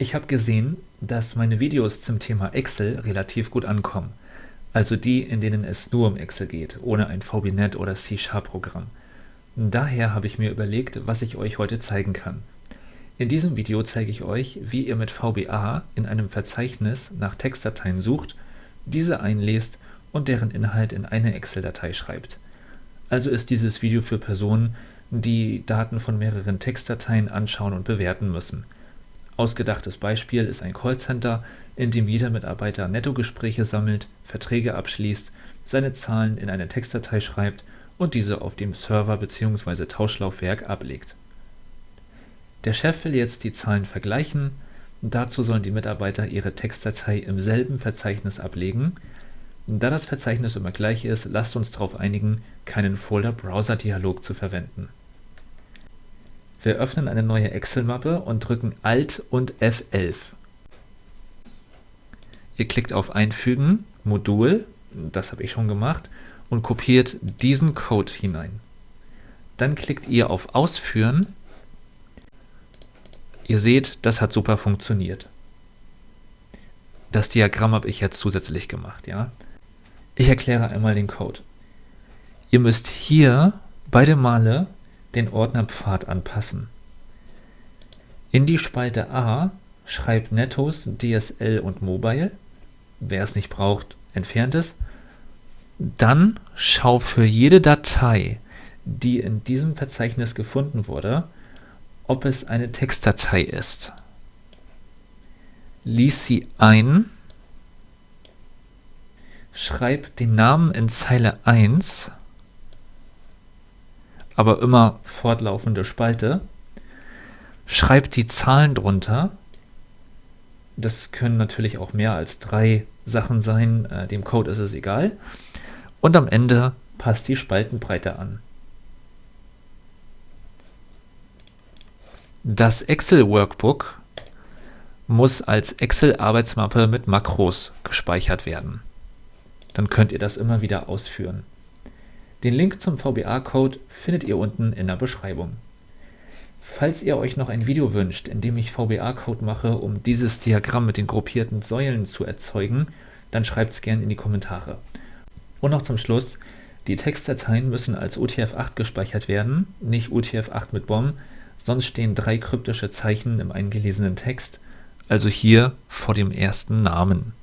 Ich habe gesehen, dass meine Videos zum Thema Excel relativ gut ankommen, also die, in denen es nur um Excel geht, ohne ein VB-Net oder C#-Programm. Daher habe ich mir überlegt, was ich euch heute zeigen kann. In diesem Video zeige ich euch, wie ihr mit VBA in einem Verzeichnis nach Textdateien sucht, diese einlest und deren Inhalt in eine Excel-Datei schreibt. Also ist dieses Video für Personen, die Daten von mehreren Textdateien anschauen und bewerten müssen. Ausgedachtes Beispiel ist ein Callcenter, in dem jeder Mitarbeiter Nettogespräche sammelt, Verträge abschließt, seine Zahlen in eine Textdatei schreibt und diese auf dem Server bzw. Tauschlaufwerk ablegt. Der Chef will jetzt die Zahlen vergleichen. Dazu sollen die Mitarbeiter ihre Textdatei im selben Verzeichnis ablegen. Da das Verzeichnis immer gleich ist, lasst uns darauf einigen, keinen Folder-Browser-Dialog zu verwenden. Wir öffnen eine neue Excel-Mappe und drücken Alt und F11. Ihr klickt auf Einfügen, Modul, das habe ich schon gemacht, und kopiert diesen Code hinein. Dann klickt ihr auf Ausführen. Ihr seht, das hat super funktioniert. Das Diagramm habe ich jetzt zusätzlich gemacht, ja. Ich erkläre einmal den Code. Ihr müsst hier beide Male den Ordnerpfad anpassen. In die Spalte A schreibt Nettos, DSL und Mobile. Wer es nicht braucht, entfernt es. Dann schau für jede Datei, die in diesem Verzeichnis gefunden wurde, ob es eine Textdatei ist. Lies sie ein, schreib den Namen in Zeile 1, aber immer fortlaufende Spalte, schreib die Zahlen drunter, das können natürlich auch mehr als 3 Sachen sein, dem Code ist es egal, und am Ende passt die Spaltenbreite an. Das Excel-Workbook muss als Excel-Arbeitsmappe mit Makros gespeichert werden. Dann könnt ihr das immer wieder ausführen. Den Link zum VBA-Code findet ihr unten in der Beschreibung. Falls ihr euch noch ein Video wünscht, in dem ich VBA-Code mache, um dieses Diagramm mit den gruppierten Säulen zu erzeugen, dann schreibt es gerne in die Kommentare. Und noch zum Schluss, die Textdateien müssen als UTF-8 gespeichert werden, nicht UTF-8 mit BOM, sonst stehen 3 kryptische Zeichen im eingelesenen Text, also hier vor dem ersten Namen.